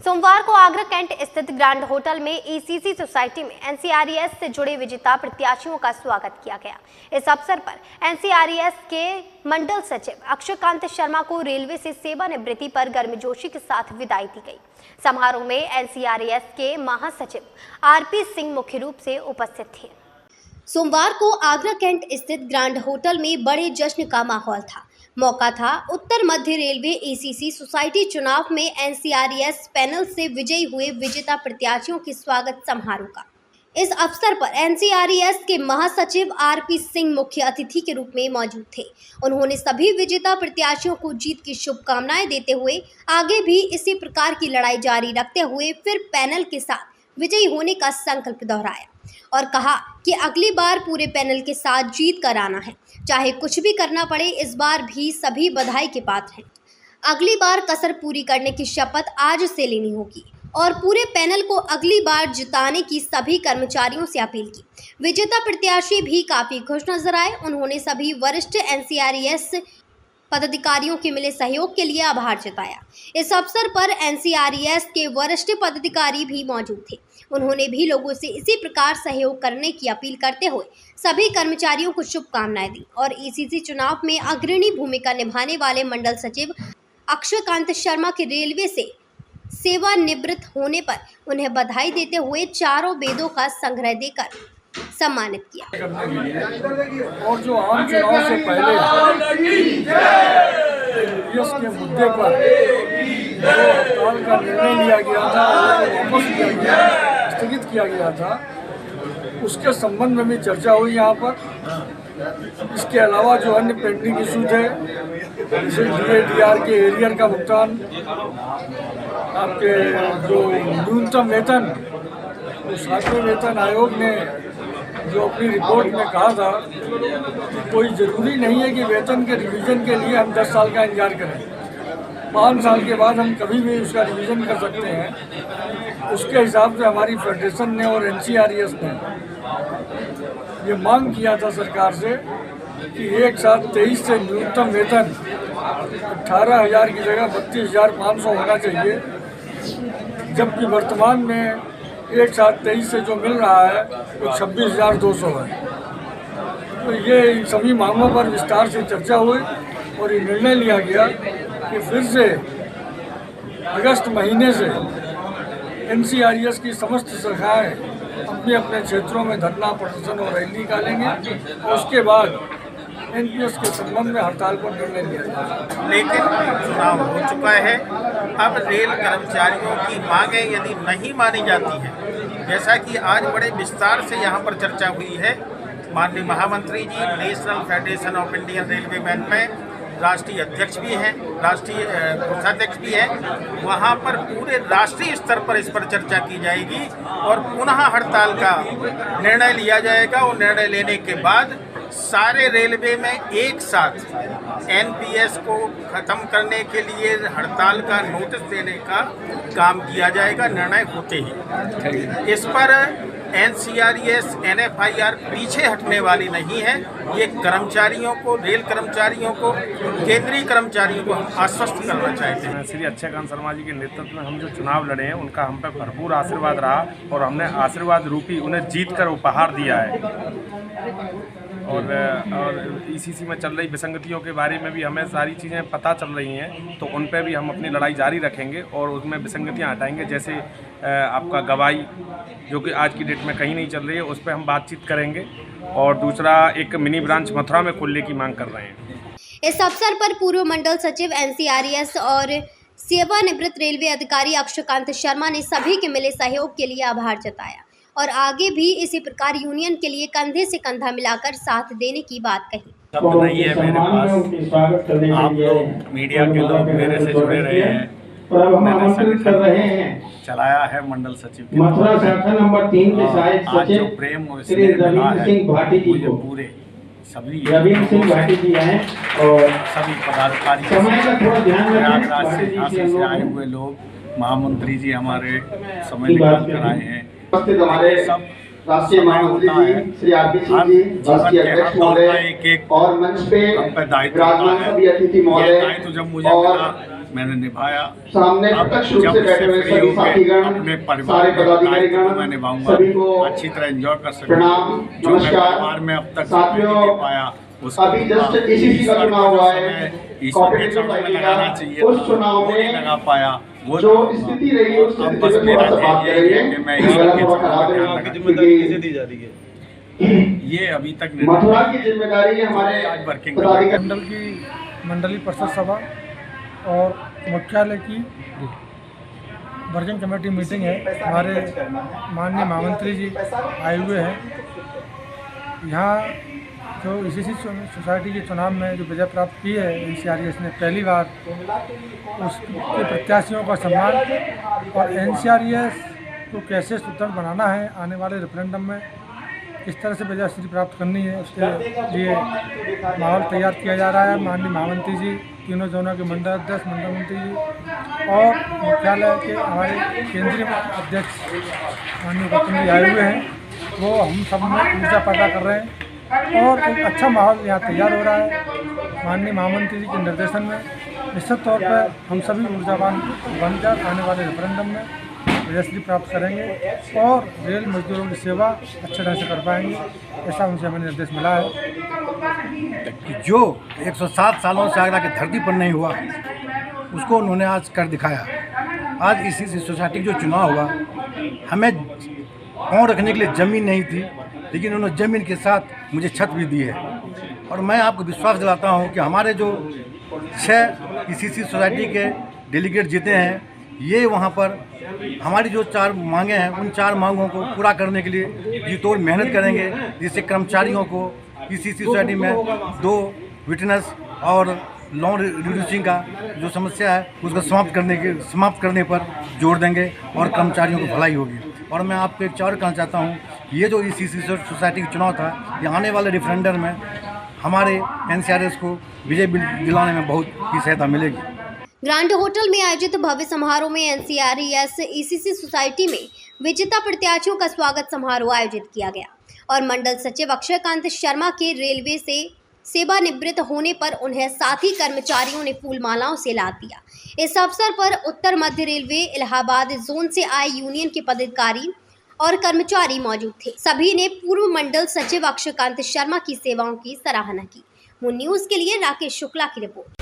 सोमवार को आगरा कैंट स्थित ग्रैंड होटल में ईसीसी सोसाइटी में एनसीआरईएस से जुड़े विजेता प्रत्याशियों का स्वागत किया गया। इस अवसर पर एनसीआरईएस के मंडल सचिव अक्षयकांत शर्मा को रेलवे से सेवानिवृत्ति पर गर्मजोशी के साथ विदाई दी गई। समारोह में एनसीआरईएस के महासचिव आरपी सिंह मुख्य रूप से उपस्थित थे। सोमवार को आगरा कैंट स्थित ग्रैंड होटल में बड़े जश्न का माहौल था। मौका था उत्तर मध्य रेलवे ईसीसी सोसाइटी चुनाव में एनसीआरईएस पैनल से विजयी हुए विजेता प्रत्याशियों के स्वागत समारोह का। इस अवसर पर एनसीआरईएस के महासचिव आरपी सिंह मुख्य अतिथि के रूप में मौजूद थे। उन्होंने सभी विजेता प्रत्याशियों को जीत की शुभकामनाएं देते हुए आगे भी इसी प्रकार की लड़ाई जारी रखते हुए फिर पैनल के साथ विजयी होने का संकल्प दोहराया और कहा कि अगली बार पूरे पैनल के साथ जीत कर आना है, चाहे कुछ भी करना पड़े। इस बार भी सभी बधाई के पात्र हैं। अगली बार कसर पूरी करने की शपथ आज से लेनी होगी और पूरे पैनल को अगली बार जिताने की सभी कर्मचारियों से अपील की। विजेता प्रत्याशी भी काफी खुश नजर आए। उन्होंने सभी वरिष्ठ एनसीआरईएस पदाधिकारियों के मिले सहयोग के लिए आभार जताया। इस अवसर पर एनसीआरईएस के वरिष्ठ पदाधिकारी भी मौजूद थे। उन्होंने भी लोगों से इसी प्रकार सहयोग करने की अपील करते हुए सभी कर्मचारियों को शुभकामनाएं दी और ईसीसी चुनाव में अग्रणी भूमिका निभाने वाले मंडल सचिव अक्षयकांत शर्मा के रेलवे से सेवानिवृत्त होने पर उन्हें बधाई देते हुए चारों वेदों का संग्रह देकर सम्मानित किया। और जो आम चुनाव से पहले के मुद्दे पर जो हड़ताल का निर्णय लिया गया था, वापस लिया गया, स्थगित किया गया था, उसके संबंध में भी चर्चा हुई यहाँ पर। इसके अलावा जो अन्य पेंडिंग इशू थे, जैसे डीआर के एरियर का भुगतान, आपके जो न्यूनतम वेतन, तो 7वें वेतन आयोग ने जो अपनी रिपोर्ट में कहा था कि कोई ज़रूरी नहीं है कि वेतन के रिवीजन के लिए हम 10 साल का इंतजार करें, 5 साल के बाद हम कभी भी उसका रिवीजन कर सकते हैं। उसके हिसाब से हमारी फेडरेशन ने और एनसीआरईएस ने ये मांग किया था सरकार से कि एक साथ 23 से न्यूनतम वेतन 18,000 की जगह 32,500 होना चाहिए, जबकि वर्तमान में एक साथ 23 से जो मिल रहा है वो 26,200 है। तो ये इन सभी मांगों पर विस्तार से चर्चा हुई और ये निर्णय लिया गया कि फिर से अगस्त महीने से एनसीआरईएस की समस्त शाखाएं अपने अपने क्षेत्रों में धरना प्रदर्शन और रैली निकालेंगे और उसके बाद एनपीएस के संबंध में हड़ताल पर निर्णय लिया जाएगा। लेकिन चुनाव हो चुका है, अब रेल कर्मचारियों की मांगें यदि नहीं मानी जाती हैं, जैसा कि आज बड़े विस्तार से यहाँ पर चर्चा हुई है, माननीय महामंत्री जी national federation of Indian railwaymen में राष्ट्रीय अध्यक्ष भी हैं, राष्ट्रीय कोषाध्यक्ष भी हैं, वहाँ पर पूरे राष्ट्रीय स्तर पर इस पर चर्चा की जाएगी और पुनः हड़ताल का निर्णय लिया जाएगा। और निर्णय लेने के बाद सारे रेलवे में एक साथ एनपीएस को ख़त्म करने के लिए हड़ताल का नोटिस देने का काम किया जाएगा, निर्णय होते ही। इस पर एनसीआरईएस एनएफआईआर पीछे हटने वाली नहीं है। ये कर्मचारियों को, रेल कर्मचारियों को, केंद्रीय कर्मचारियों को हम आश्वस्त करना चाहते हैं। श्री अक्षयकांत शर्मा जी के नेतृत्व में हम जो चुनाव लड़े हैं उनका हम पर भरपूर आशीर्वाद रहा और हमने आशीर्वाद रूपी उन्हें जीत कर उपहार दिया है। और ईसीसी में चल रही विसंगतियों के बारे में भी हमें सारी चीज़ें पता चल रही हैं, तो उन पर भी हम अपनी लड़ाई जारी रखेंगे और उसमें विसंगतियां हटाएंगे। जैसे आपका गवाही जो कि आज की डेट में कहीं नहीं चल रही है, उस पर हम बातचीत करेंगे। और दूसरा, एक मिनी ब्रांच मथुरा में खोलने की मांग कर रहे हैं। इस अवसर पर पूर्व मंडल सचिव एनसीआरईएस और सेवानिवृत्त रेलवे अधिकारी अक्षयकांत शर्मा ने सभी के मिले सहयोग के लिए आभार जताया और आगे भी इसी प्रकार यूनियन के लिए कंधे से कंधा मिलाकर साथ देने की बात कही। शब्द नहीं है मेरे पास, आप लोग मीडिया के लोग मेरे से जुड़े रहे हैं। मैंने संगठन चलाया है मंडल सचिव के आज जो प्रेम और स्नेह मिला है मुझे पूरे सभी भाटी जी हैं और सभी पदाधिकारी प्रयागराज से झांसी से आए हुए लोग, महामंत्री जी हमारे समय निकाल कर आए हैं, सब राष्ट्रीय महामंत्री जी श्री आरपी सिंह जी, राष्ट्रीय अध्यक्ष महोदय और मंच पे दायित्व सभी अतिथि महोदय जब मुझे मिला मैंने निभाया। सामने अब प्रत्यक्ष रूप जब से बैठे हुए फ्री सभी होके साथीगण, अपने सारे परिवार में पदाधिकारीगण, मैं निभाऊंगा, सभी को अच्छी तरह एंजॉय कर सकूं। प्रणाम, जो मैं नमस्कार। परिवार में अब तक साथियों, नहीं दे पाया उसको अभी जस्ट इसी का चुनाव हुआ है, ईश्वर के चरणों में लगाना चाहिए उस था, चुनाव वो नहीं में लगा पाया। वो जो स्थिति रही है उस अब स्थिति बस पे मेरा थोड़ा सा बात यही है करेंगे। कि मैं ईश्वर के थोड़ा चरणों खराब में है, ध्यान रखा। जिम्मेदारी किसे दी जा रही है? ये अभी तक मथुरा की जिम्मेदारी हमारे आज वर्किंग पदाधिकारी मंडल की मंडलीय परिषद सभा और मुख्यालय की वर्किंग कमेटी मीटिंग है। हमारे माननीय महामंत्री जी आए हुए हैं। यहाँ जो ईसीसी सोसाइटी के चुनाव में जो विजय प्राप्त की है एनसीआरईएस ने पहली बार, उसके प्रत्याशियों का सम्मान और एनसीआरईएस को कैसे सुदृढ़ बनाना है, आने वाले रेफरेंडम में किस तरह से विजय प्राप्त करनी है, उसके लिए माहौल तैयार किया जा रहा है। माननीय महामंत्री जी, तीनों जोनों के मंडल अध्यक्ष, मंडल मंत्री जी और मुख्यालय के हमारे केंद्रीय अध्यक्ष माननीय गौतम जी आए हुए हैं। वो हम सब में ऊर्जा पैदा कर रहे हैं और एक अच्छा माहौल यहाँ तैयार हो रहा है। माननीय महामंत्री जी के निर्देशन में निश्चित तौर पर हम सभी ऊर्जावान बनकर आने वाले रेफरेंडम में विजयश्री प्राप्त करेंगे और रेल मजदूरों की सेवा अच्छे ढंग से कर पाएंगे, ऐसा उनसे हमें निर्देश मिला है। कि जो 107 सालों से आगरा की धरती पर नहीं हुआ उसको उन्होंने आज कर दिखाया। आज इसी सोसाइटी जो चुनाव हुआ, हमें पाँव रखने के लिए ज़मीन नहीं थी, लेकिन उन्होंने ज़मीन के साथ मुझे छत भी दी है। और मैं आपको विश्वास दिलाता हूँ कि हमारे जो 6 इसीसी सोसाइटी के डेलीगेट जीते हैं, ये वहाँ पर हमारी जो 4 मांगे हैं उन 4 मांगों को पूरा करने के लिए जी तोड़ मेहनत करेंगे, जिससे कर्मचारियों को इसीसी सोसाइटी में 2 विटनेस और लोन रिड्यूसिंग का जो समस्या है उसको समाप्त करने पर जोर देंगे और कर्मचारियों को भलाई होगी। और मैं आपको एक और कहना चाहता हूँ, ये जो इसीसी सोसाइटी का चुनाव था, ये आने वाले रेफरेंडम में हमारे एनसीआरएस को विजय दिलाने में बहुत ही सहायता मिलेगी। ग्रांड होटल में आयोजित भव्य समारोह में एनसीआरईएस ईसीसी सोसाइटी में विजेता प्रत्याशियों का स्वागत समारोह आयोजित किया गया और मंडल सचिव अक्षयकांत शर्मा के रेलवे से सेवानिवृत्त होने पर उन्हें साथी कर्मचारियों ने फूल मालाओं से लाद दिया। इस अवसर पर उत्तर मध्य रेलवे इलाहाबाद जोन से आए यूनियन के पदाधिकारी और कर्मचारी मौजूद थे। सभी ने पूर्व मंडल सचिव अक्षयकांत शर्मा की सेवाओं की सराहना की। मून न्यूज़ के लिए राकेश शुक्ला की रिपोर्ट।